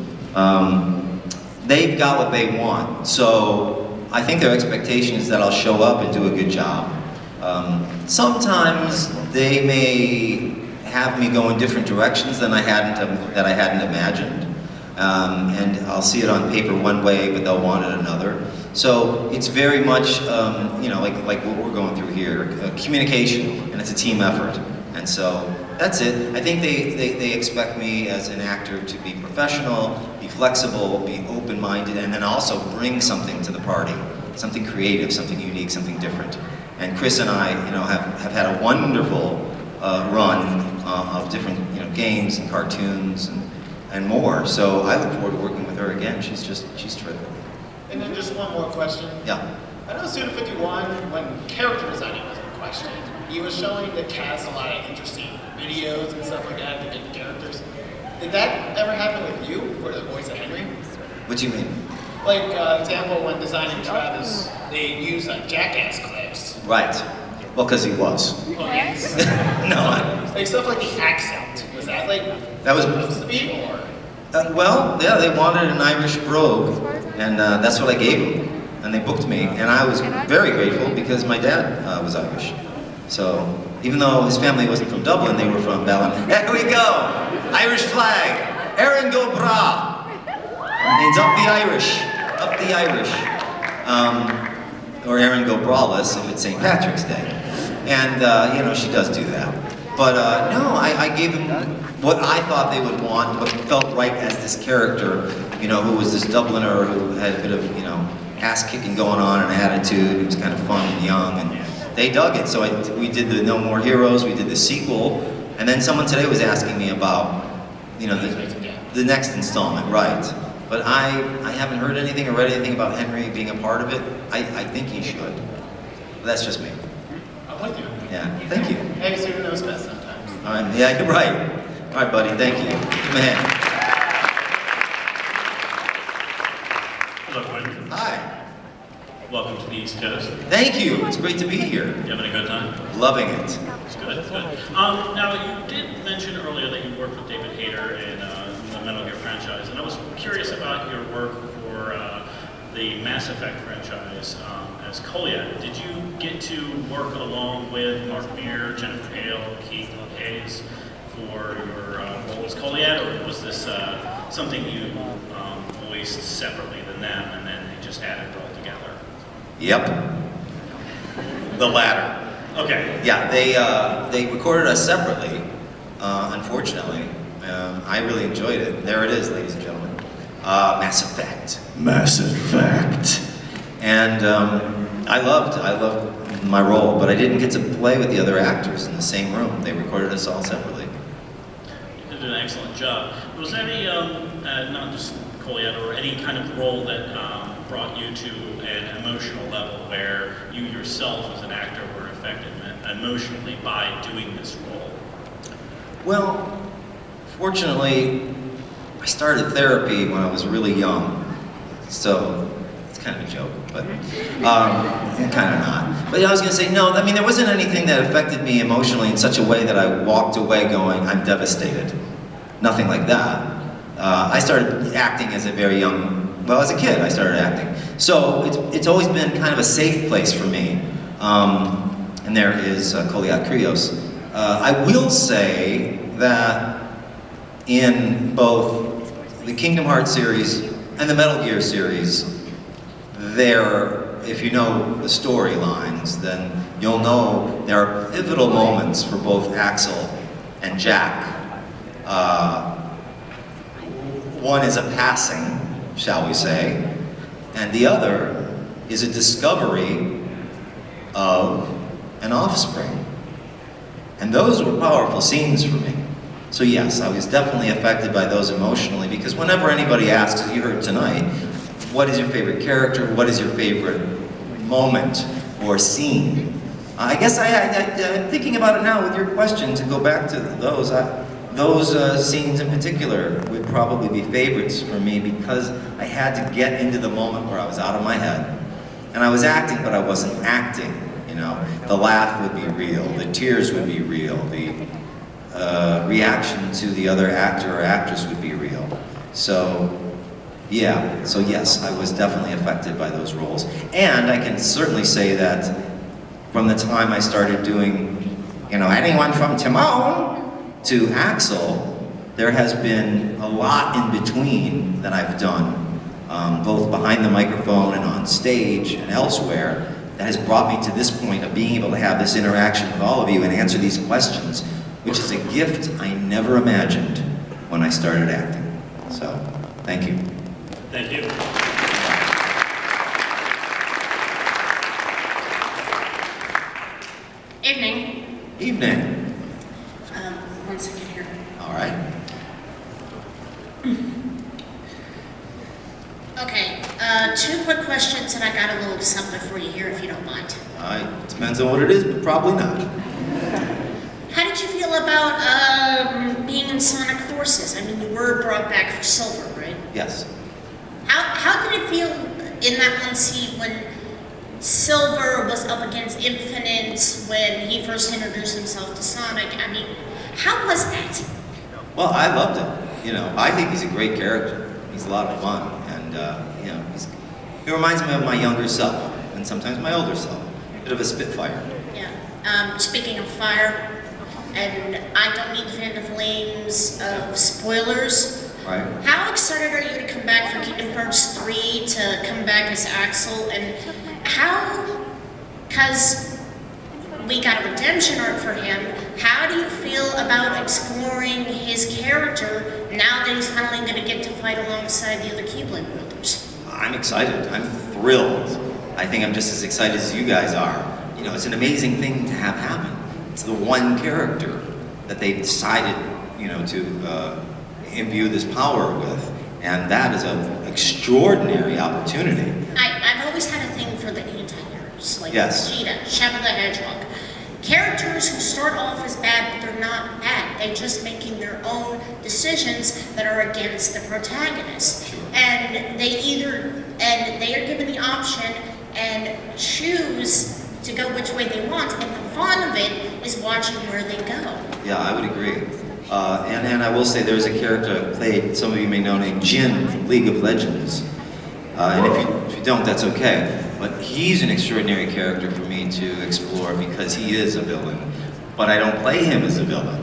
They've got what they want. So I think their expectation is that I'll show up and do a good job. Sometimes they may have me go in different directions than I hadn't imagined. And I'll see it on paper one way, but they'll want it another. So it's very much, you know, like what we're going through here, communication, and it's a team effort. And so that's it. I think they expect me as an actor to be professional, be flexible, be open-minded, and then also bring something to the party, something creative, something unique, something different. And Chris and I, you know, have had a wonderful run of different, you know, games and cartoons and more. So I look forward to working with her again. She's terrific. And then just one more question. Yeah. I know Student 51, when character designing was in question, he was showing the cast a lot of interesting videos and stuff like that, the different characters. Did that ever happen with you for the voice of Henry? What do you mean? Like, example, when designing Travis, they used Jackass clips. Right. Well, because he was. Oh, yes. No. Like stuff like the accent. Was that like That was supposed to be, or? Well, yeah, they wanted an Irish brogue, and that's what I gave them. And they booked me, and I was very grateful because my dad was Irish. So even though his family wasn't from Dublin, they were from Ballin. There we go! Irish flag! Erin go bra! Means up the Irish. Up the Irish. Or Erin go braless if it's St. Patrick's Day. And, you know, she does do that. But no, I gave them what I thought they would want, what felt right as this character, you know, who was this Dubliner who had a bit of, you know, ass-kicking going on and attitude. He was kind of fun and young, and they dug it. So we did the No More Heroes, we did the sequel, And then someone today was asking me about, you know, the next installment, right? But I haven't heard anything or read anything about Henry being a part of it. I think he should. But that's just me. I'm with you. Yeah, thank you. Hey, so who knows best sometimes? All right, yeah, you're right. All right, buddy, thank you. Give him a hand. Hello, Quinton. Hi. Welcome to the East Coast. Thank you. It's great to be here. You having a good time? Loving it. It's good, it's good. Now, you did mention earlier that you worked with David Hayter in the Metal Gear franchise, and I was curious about your work for the Mass Effect franchise as Koliak. Did you get to work along with Mark Meir, Jennifer Hale, Keith Hayes for your role as Koliak, or was this something you voiced separately than them, and then they just added it all together? Yep. The latter. Okay. Yeah, they recorded us separately, unfortunately. I really enjoyed it. There it is, ladies and gentlemen. Mass Effect. Mass Effect. And I loved my role, but I didn't get to play with the other actors in the same room. They recorded us all separately. You did an excellent job. Was there any, not just Koliak, or any kind of role that brought you to an emotional level where you yourself as an actor were affected emotionally by doing this role? Well, fortunately, I started therapy when I was really young, so it's kind of a joke, but kind of not. But I was going to say, no, I mean, there wasn't anything that affected me emotionally in such a way that I walked away going, I'm devastated. Nothing like that. I started acting as a very young, well, as a kid I started acting. So it's always been kind of a safe place for me. And there is Koliak Krios. I will say that in both the Kingdom Hearts series and the Metal Gear series, if you know the storylines, then you'll know there are pivotal moments for both Axel and Jack. One is a passing, shall we say, and the other is a discovery of an offspring. And those were powerful scenes for me. So yes, I was definitely affected by those emotionally, because whenever anybody asks, as you heard tonight, what is your favorite character, what is your favorite moment or scene? I guess I'm thinking about it now with your question, to go back to those. Those scenes in particular would probably be favorites for me, because I had to get into the moment where I was out of my head. And I was acting, but I wasn't acting, you know. The laugh would be real, the tears would be real, the reaction to the other actor or actress would be real. So, yeah, so yes, I was definitely affected by those roles. And I can certainly say that from the time I started doing, you know, anyone from Timon to Axel, there has been a lot in between that I've done, both behind the microphone and on stage and elsewhere, that has brought me to this point of being able to have this interaction with all of you and answer these questions, which is a gift I never imagined when I started acting. So, thank you. Thank you. Evening. Evening. One second here. All right. Okay, two quick questions, and I got a little something for you here, if you don't mind. It depends on what it is, but probably not. How did you feel about being in Sonic Forces? I mean, you were brought back for Silver, right? Yes. How did it feel in that one scene when Silver was up against Infinite, when he first introduced himself to Sonic? I mean, how was that? Well, I loved it. You know, I think he's a great character. He's a lot of fun, and you know, he reminds me of my younger self, and sometimes my older self. Bit of a spitfire. Yeah. Speaking of fire, and I don't need to fan the flames of spoilers. Right. How excited are you to come back for Kingdom Hearts 3, to come back as Axel, and how, because we got a redemption arc for him, how do you feel about exploring his character now that he's finally going to get to fight alongside the other Keyblade brothers? I'm excited. I'm thrilled. I think I'm just as excited as you guys are. You know, it's an amazing thing to have happen. It's the one character that they decided, you know, to imbue this power with. And that is an extraordinary opportunity. I've always had a thing for the anti-heroes, like Yes. Vegeta, Sheva the Hedgehog. Characters who start off as bad, but they're not bad. They're just making their own decisions that are against the protagonist. Sure. And they are given the option and choose to go which way they want. And the fun of it is watching where they go. Yeah, I would agree. And I will say there's a character I played, some of you may know, named Jin from League of Legends. And if you don't, that's okay. But he's an extraordinary character for me to explore because he is a villain. But I don't play him as a villain.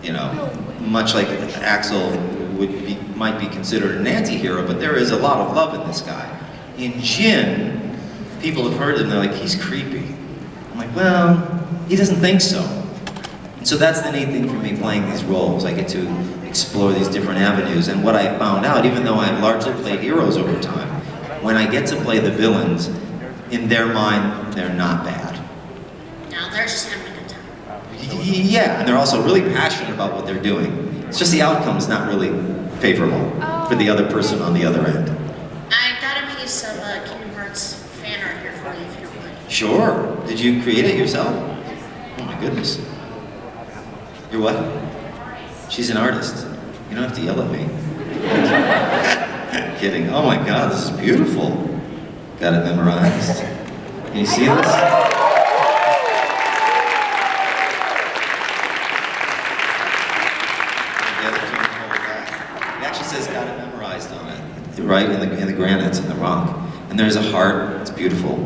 You know, much like Axel might be considered an anti-hero, but there is a lot of love in this guy. In Jin, people have heard him, they're like, he's creepy. I'm like, well, he doesn't think so. And so that's the neat thing for me playing these roles. I get to explore these different avenues. And what I found out, even though I've largely played heroes over time, when I get to play the villains, in their mind, they're not bad. No, they're just having a good time. Yeah, and they're also really passionate about what they're doing. It's just the outcome is not really favorable for the other person on the other end. I got a piece of Kingdom Hearts fan art here for you if you don't mind. Sure. Did you create it yourself? Oh my goodness. You're what? She's an artist. You don't have to yell at me. Kidding. Oh my God, this is beautiful. Got it memorized. Can you see this? It actually says got it memorized on it, right? In the granite, in the rock. And there's a heart. It's beautiful.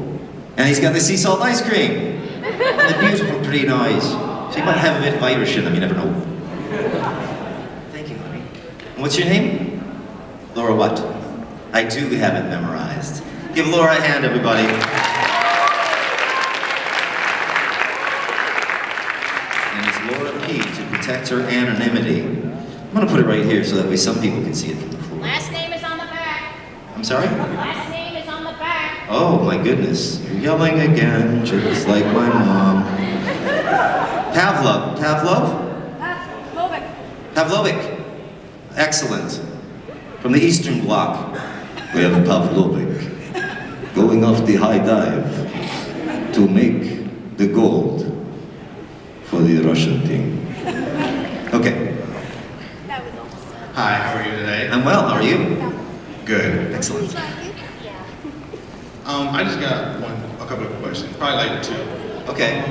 And he's got the sea salt ice cream. And the beautiful green eyes. So you might have a bit of Irish in them, you never know. Thank you, honey. And what's your name? Laura what? I do have it memorized. Give Laura a hand, everybody. And it's Laura P. to protect her anonymity. I'm gonna put it right here so that way some people can see it from the floor. Last name is on the back. I'm sorry? Last name is on the back. Oh my goodness, you're yelling again, just like my mom. Pavlov. Pavlovic. Excellent. From the Eastern Bloc, we have Pavlovic going off the high dive to make the gold for the Russian team. Okay. Hi, how are you today? I'm well, how are you? Good. Excellent. I just got a couple of questions, probably like two. Okay.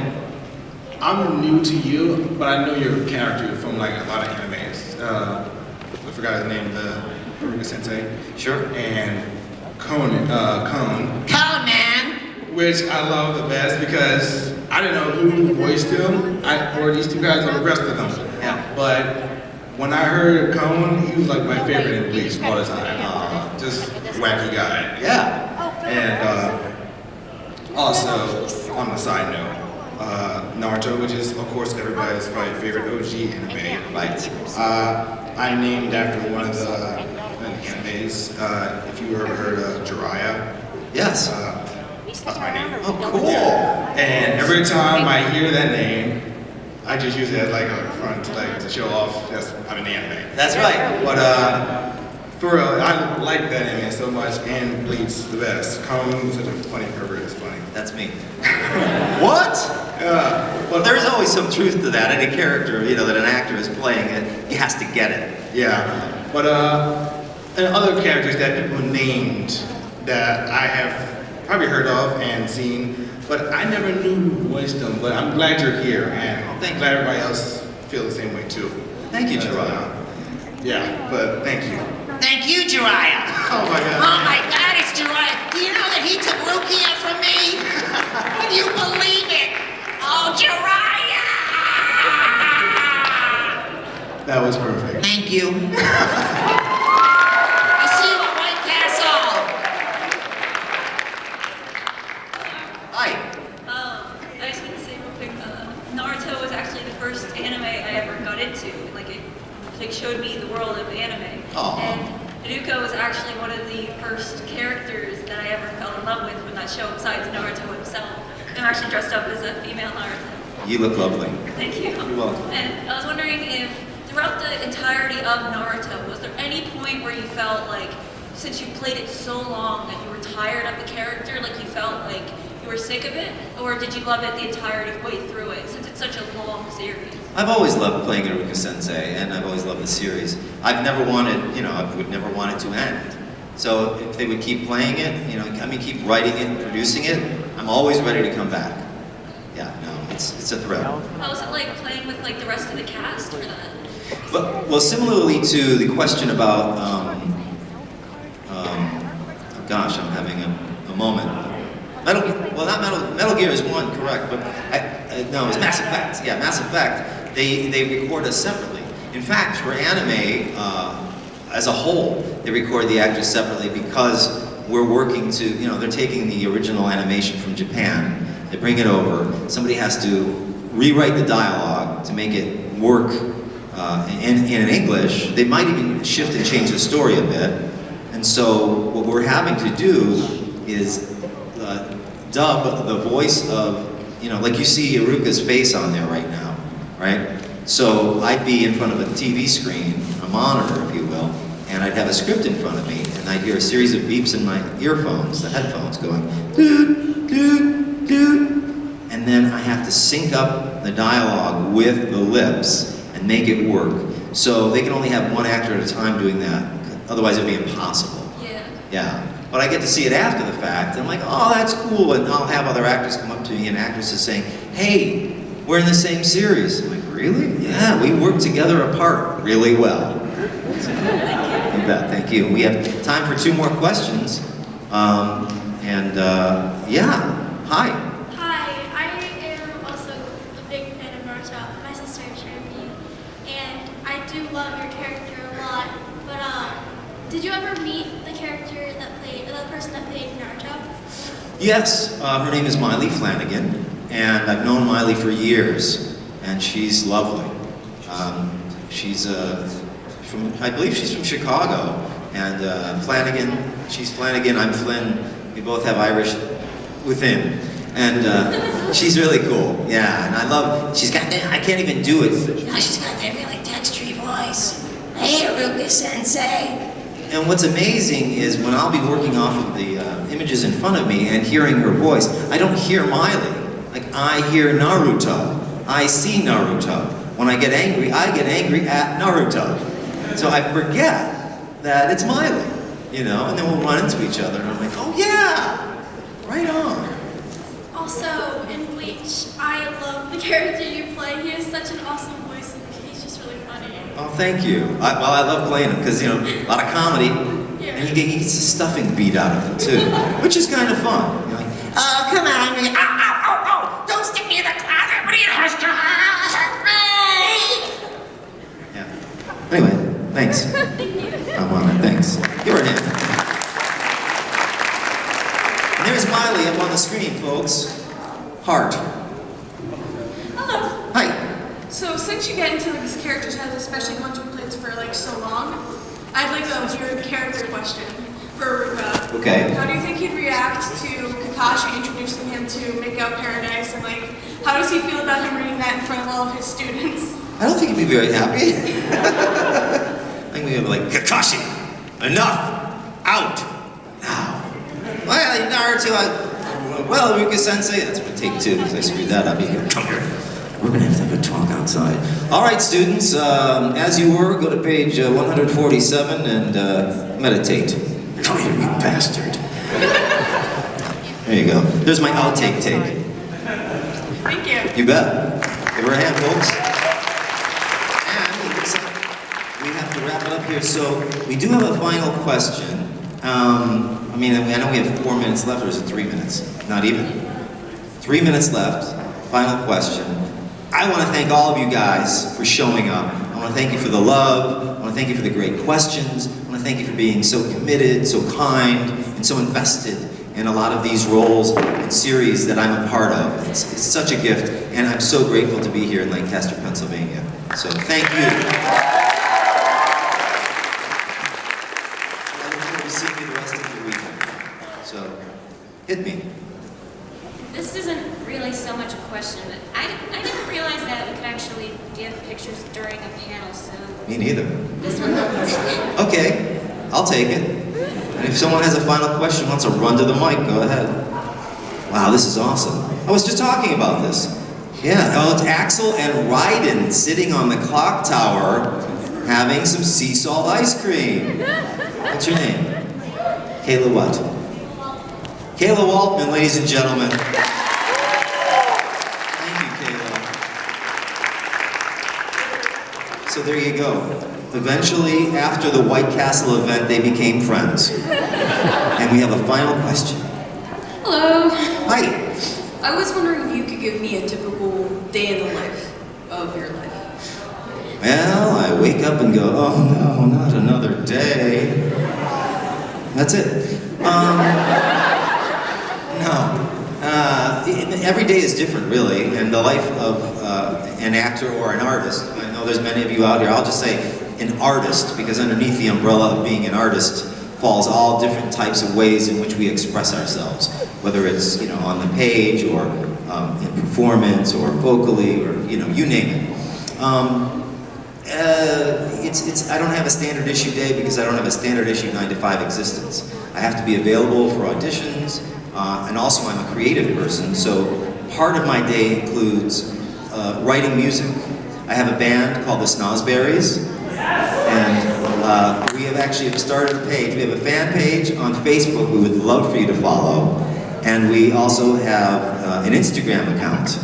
I'm new to you, but I know your character from like a lot of animes. I forgot his name, the Haruka Sensei. Sure. And Conan. Conan! Which I love the best because I didn't know who voiced him, or these two guys or the rest of them. Yeah. But when I heard Conan, he was like my favorite in Bleach all the time. Just wacky guy. Yeah. And also, on the side note, Naruto, which is of course everybody's probably favorite OG anime. Right. I named after one of the animes. If you ever heard of Jiraiya. Yes. That's my name. Oh, cool. And every time I hear that name, I just use it as like a front to show off that I'm in the anime. That's right. But for real, I like that anime so much, and Bleach the best. Conan's such a funny pervert, it's funny. That's me. What? Well, there's always some truth to that. Any character, you know, that an actor is playing, he has to get it. Yeah. But and other characters that people named that I have probably heard of and seen, but I never knew who voiced them. But I'm glad you're here, and I'm glad everybody else feels the same way too. Thank you, Jiraiya. Yeah, but thank you. Thank you, Jiraiya. Oh my God. Oh my God, it's Jiraiya. Do you know that he took Rukia from me? Can you believe it? Oh, Jiraiya! That was perfect. Thank you. I'll see you at White Castle. Hi. I just want to say real quick, Naruto was actually the first anime I ever got into. Like it showed me the world of anime. Aww. And Haruka was actually one of the first characters that I ever fell in love with from that show, besides Naruto himself. I'm actually dressed up as a female Naruto. You look lovely. Thank you. You're welcome. And I was wondering if, throughout the entirety of Naruto, was there any point where you felt like, since you played it so long, that you were tired of the character, like you felt like you were sick of it? Or did you love it the entirety way through it, since it's such a long series? I've always loved playing Iruka Sensei, and I've always loved the series. I've never wanted, you know, I would never want it to end. So if they would keep playing it, you know, I mean, keep writing it, producing it, I'm always ready to come back. Yeah, no, it's a thrill. How was it like playing with like the rest of the cast for that? But, well, similarly to the question about, oh gosh, I'm having a moment. Metal Gear is one, correct, but no, it's Mass Effect. Yeah, Mass Effect, they record us separately. In fact, for anime, as a whole, they record the actors separately because we're working to, you know, they're taking the original animation from Japan, they bring it over, somebody has to rewrite the dialogue to make it work in English. They might even shift and change the story a bit. And so what we're having to do is dub the voice of, you know, like you see Iruka's face on there right now, right? So I'd be in front of a TV screen, a monitor, if you will, and I'd have a script in front of me, and I'd hear a series of beeps in my earphones, the headphones, going, doot, doot, doot. And then I have to sync up the dialogue with the lips and make it work. So they can only have one actor at a time doing that, otherwise it'd be impossible. Yeah. Yeah. But I get to see it after the fact, and I'm like, oh, that's cool, and I'll have other actors come up to me and actresses saying, hey, we're in the same series. I'm like, really? Yeah, we work together apart really well. You bet, thank you. We have time for 2 more questions. Yeah, hi. Hi, I am also a big fan of Naruto. My sister is Cherokee, and I do love your character a lot. But did you ever meet the character that played, the person that played Naruto? Yes, her name is Miley Flanagan, and I've known Miley for years, and she's lovely. She's I believe she's from Chicago, and Flanagan, she's Flanagan, I'm Flynn. We both have Irish within, and she's really cool. Yeah, and I love. She's got that. I can't even do it. You know, she's got that really textury voice. Hey, Iruka Sensei. And what's amazing is when I'll be working off of the images in front of me and hearing her voice, I don't hear Miley. Like, I hear Naruto. I see Naruto. When I get angry at Naruto. So I forget that it's Miley, you know, and then we'll run into each other and I'm like, oh yeah, right on. Also, in Bleach, I love the character you play. He has such an awesome voice, and he's just really funny. Oh, thank you. I love playing him because, you know, a lot of comedy, and he gets the stuffing beat out of him too, which is kind of fun. You're like, oh, come on, ow, ow, ow, ow, don't stick me in the closet, what are you hurt me? yeah. Anyway, thanks. I'm on it, thanks. Give her a hand. And there's Miley up on the screen, folks. Heart. Hello. Hi. So since you get into these characters, especially ones you played for like so long, I'd like to hear a character question for Iruka. Okay. How do you think he'd react to Kakashi introducing him to Make Out Paradise, and like, how does he feel about him reading that in front of all of his students? I don't think he'd be very happy. I think we'd be like, Kakashi, enough, out, now. Well, Naruto, well, Iruka Sensei, that's gonna take 2 because I screwed that up. Come here. We're gonna have to have a talk outside. All right, students, as you were, go to page 147 and meditate. Come here, you bastard. There you go. There's my outtake take. Thank you. You bet. Give her a hand, folks. And it looks like we have to wrap it up here. So we do have a final question. I mean, I know we have 4 minutes left, or is it 3 minutes? Not even. 3 minutes left. Final question. I want to thank all of you guys for showing up. I want to thank you for the love. I want to thank you for the great questions. I want to thank you for being so committed, so kind, and so invested in a lot of these roles and series that I'm a part of. It's such a gift, and I'm so grateful to be here in Lancaster, Pennsylvania. So thank you. I look forward to seeing you the rest of the weekend. So, hit me. This isn't really so much a question. I didn't panel soon. Me neither. This one though. Okay, I'll take it. And if someone has a final question, wants to run to the mic, go ahead. Wow, this is awesome. I was just talking about this. Yeah, oh, it's Axel and Ryden sitting on the clock tower having some sea salt ice cream. What's your name? Kayla what? Kayla Waltman, ladies and gentlemen. Thank you, Kayla. So there you go. Eventually, after the White Castle event, they became friends. And we have a final question. Hello. Hi. I was wondering if you could give me a typical day in the life of your life. Well, I wake up and go, oh no, not another day. That's it. No. Every day is different, really, and the life of an actor or an artist. I know there's many of you out here. I'll just say an artist, because underneath the umbrella of being an artist falls all different types of ways in which we express ourselves, whether it's on the page or in performance or vocally or you name it. I don't have a standard issue day because I don't have a standard issue 9-to-5 existence. I have to be available for auditions, and also I'm a creative person, so part of my day includes writing music. I have a band called the Snozberries, and we have actually started a page. We have a fan page on Facebook we would love for you to follow, and we also have an Instagram account,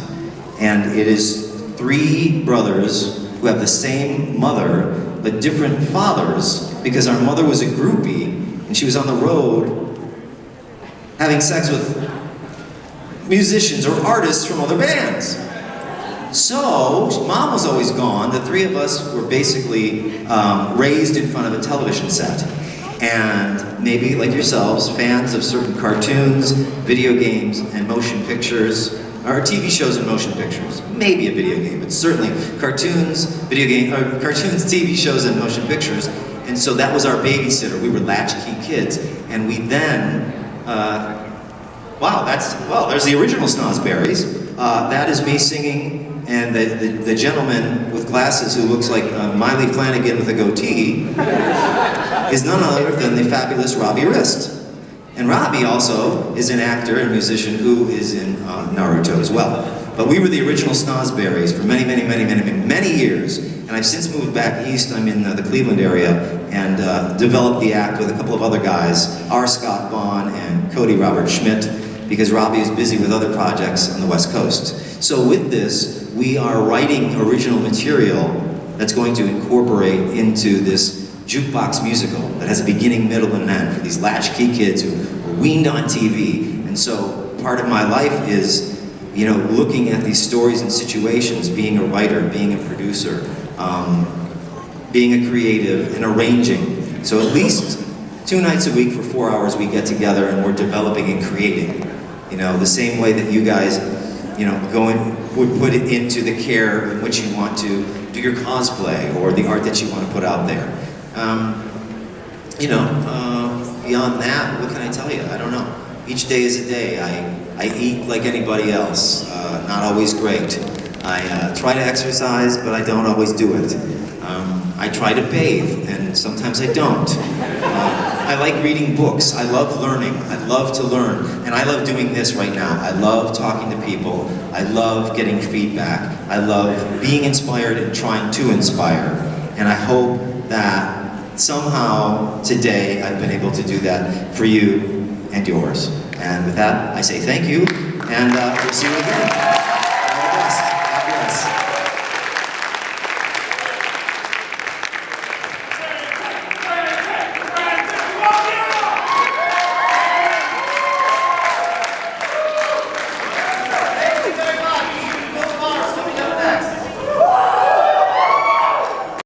and it is 3 brothers who have the same mother, but different fathers, because our mother was a groupie, and she was on the road having sex with musicians or artists from other bands. So, Mom was always gone. The 3 of us were basically raised in front of a television set. And maybe, like yourselves, fans of certain cartoons, video games, and motion pictures, or TV shows and motion pictures. Maybe a video game, but certainly cartoons, cartoons, TV shows, and motion pictures. And so that was our babysitter. We were latchkey kids. And we then, there's the original Snozberries. That is me singing, and the gentleman with glasses who looks like Miley Flanagan with a goatee is none other than the fabulous Robbie Rist. And Robbie also is an actor and musician who is in Naruto as well. But we were the original Snozberries for many, many, many, many, many years. And I've since moved back east. I'm in the Cleveland area and developed the act with a couple of other guys, R. Scott Vaughn and Cody Robert Schmidt, because Robbie is busy with other projects on the West Coast. So with this, we are writing original material that's going to incorporate into this jukebox musical that has a beginning, middle, and an end for these latchkey kids who were weaned on TV. And so part of my life is, looking at these stories and situations, being a writer, being a producer, being a creative, and arranging. So at least 2 nights a week for 4 hours we get together and we're developing and creating. The same way that you guys, would put it into the care in which you want to do your cosplay or the art that you want to put out there. Beyond that, what can I tell you? I don't know. Each day is a day. I eat like anybody else, not always great. I try to exercise, but I don't always do it. I try to bathe, and sometimes I don't. I like reading books. I love learning. I love to learn. And I love doing this right now. I love talking to people. I love getting feedback. I love being inspired and trying to inspire. And I hope that somehow today I've been able to do that for you and yours. And with that, I say thank you, and we'll see you again.